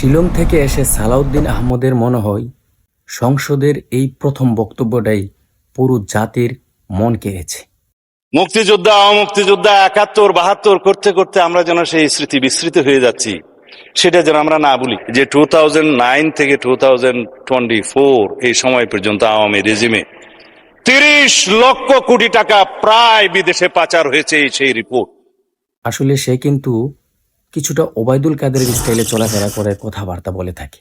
শিলং থেকে এসে সালাউদ্দিন আহমদের মনে হয় সংসদের এই প্রথম বক্তব্যটাই পুরো জাতির মন কেড়েছে। মুক্তিযোদ্ধা মুক্তিযোদ্ধা 71 72 করতে করতে আমরা যেন সেই স্মৃতি বিস্মৃত হয়ে যাচ্ছি, সেটা যেন আমরা না বলি যে 2009 থেকে 2024 এই সময় পর্যন্ত আওয়ামী রেজিমে 30 লক্ষ কোটি টাকা প্রায় বিদেশে পাচার হয়েছে, সেই রিপোর্ট। আসলে সে কিন্তু কিছুটা ওবায়দুল কাদেরের স্টাইলে চলাফেরা করে, কথাবার্তা বলে থাকে।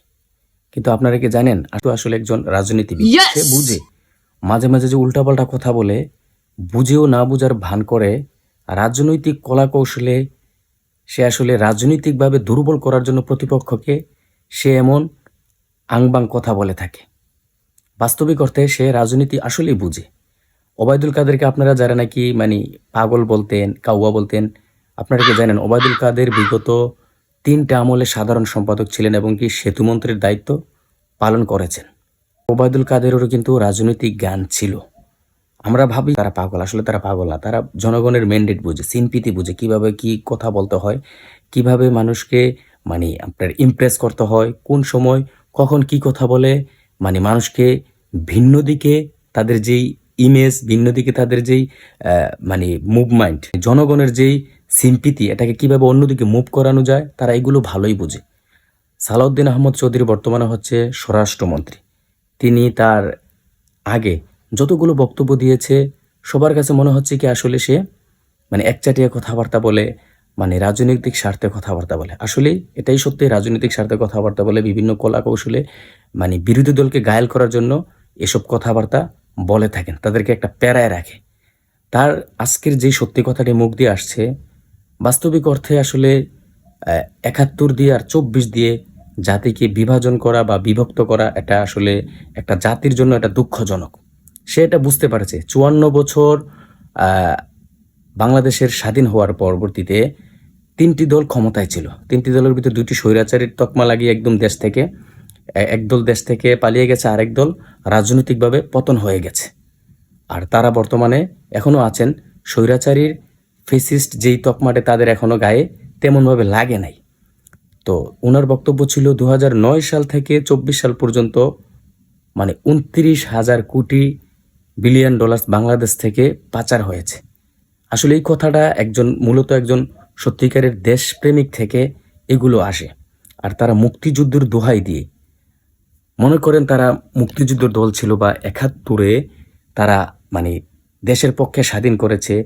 কিন্তু আপনারা কি জানেন, আসলে একজন রাজনীতিবিদ। সে বুঝে, মাঝে মাঝে যে উল্টাপাল্টা কথা বলে, বুঝেও না বুঝার ভান করে, রাজনৈতিক কলা কৌশলে সে আসলে রাজনৈতিকভাবে দুর্বল করার জন্য প্রতিপক্ষকে সে এমন আংবাং কথা বলে থাকে। বাস্তবিক অর্থে সে রাজনীতি আসলেই বুঝে। ওবায়দুল কাদেরকে আপনারা যারা নাকি পাগল বলতেন, কাউয়া বলতেন, আপনারা কি জানেন ওবায়দুল কাদের বিগত 3টা আমলে সাধারণ সম্পাদক ছিলেন এবং কি সেতুমন্ত্রীর দায়িত্ব পালন করেছেন। ওবায়দুল কাদেরেরও কিন্তু রাজনৈতিক জ্ঞান ছিল। আমরা ভাবি তারা পাগল, আসলে তারা পাগল না। তারা জনগণের ম্যান্ডেট বুঝে, সিম্পিতি বুঝে, কিভাবে কি কথা বলতে হয়, কিভাবে মানুষকে আপনার ইমপ্রেস করতে হয়, কোন সময় কখন কি কথা বলে মানুষকে ভিন্ন দিকে তাদের যেই ইমেজ, ভিন্ন দিকে তাদের যেই মুভমেন্ট, জনগণের যেই সিম্পিতি, এটাকে কিভাবে অন্যদিকে মুভ করানো যায়, তারা এগুলো ভালোই বুঝে। সালাউদ্দিন আহমদ চৌধুরী বর্তমানে হচ্ছে স্বরাষ্ট্রমন্ত্রী। তিনি তার আগে যতগুলো বক্তব্য দিয়েছে, সবার কাছে মনে হচ্ছে কি আসলে সে একচাটিয়া কথাবার্তা বলে, রাজনৈতিক স্বার্থে কথাবার্তা বলে। আসলে এটাই সত্যি, রাজনৈতিক স্বার্থে কথাবার্তা বলে, বিভিন্ন কলা কৌশলে বিরোধী দলকে ঘায়েল করার জন্য এসব কথাবার্তা বলে থাকেন, তাদেরকে একটা প্যারায় রাখে। তার আজকের যে সত্যি কথাটি মুখ দিয়ে আসছে, বাস্তবিক অর্থে আসলে 71 দিয়ে আর 24 দিয়ে জাতিকে বিভাজন করা বা বিভক্ত করা, এটা আসলে একটা জাতির জন্য এটা দুঃখজনক। সে এটা বুঝতে পারছে। 54 বছর বাংলাদেশের স্বাধীন হওয়ার পরবর্তীতে 3টি দল ক্ষমতায় ছিল। 3টি দলের ভিতরে 2টি স্বৈরাচারীর তকমা লাগিয়ে একদম একদল দেশ থেকে পালিয়ে গেছে, আরেক দল রাজনৈতিকভাবে পতন হয়ে গেছে। আর তারা বর্তমানে এখনো আছেন। স্বৈরাচারীর ফেসিস্ট যেই তকমাটে তাদের এখনো গায়ে তেমনভাবে লাগে নাই। তো ওনার বক্তব্য ছিল 2009 সাল থেকে 24 সাল পর্যন্ত 29,000 কোটি বিলিয়ন ডলার বাংলাদেশ থেকে পাচার হয়েছে। আসলে এই কথাটা মূলত একজন সত্যিকারের দেশপ্রেমিক থেকে এগুলো আসে। আর তারা মুক্তিযুদ্ধের দোহাই দিয়ে, মনে করেন তারা মুক্তিযুদ্ধের দল ছিল বা 71-এ তারা দেশের পক্ষে স্বাধীন করেছে,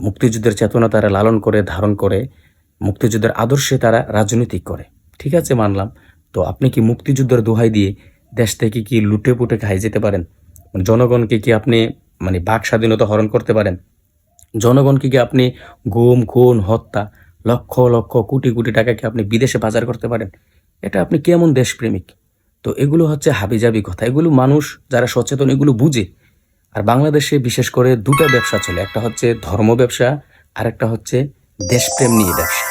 মুক্তিযুদ্ধের চেতনা তারা লালন করে, ধারণ করে, মুক্তিযুদ্ধের আদর্শে তারা রাজনীতি করে। ঠিক আছে, মানলাম। তো আপনি কি মুক্তিযুদ্ধের দোহাই দিয়ে দেশ থেকে কি লুটে পুটে খাই যেতে পারেন? জনগণকে কি আপনি বাক স্বাধীনতা হরণ করতে পারেন? জনগণকে কি আপনি গুম, খুন, হত্যা, লক্ষ লক্ষ কোটি কোটি টাকা কি আপনি বিদেশে পাচার করতে পারেন? এটা আপনি কেমন দেশপ্রেমিক? তো এগুলো হচ্ছে হাবিজাবি কথা। এগুলো মানুষ যারা সচেতন এগুলো বুঝে। আর বাংলাদেশে বিশেষ করে 2টা ব্যবসা চলে, একটা হচ্ছে ধর্ম ব্যবসা, আর একটা হচ্ছে দেশপ্রেম নিয়ে ব্যবসা।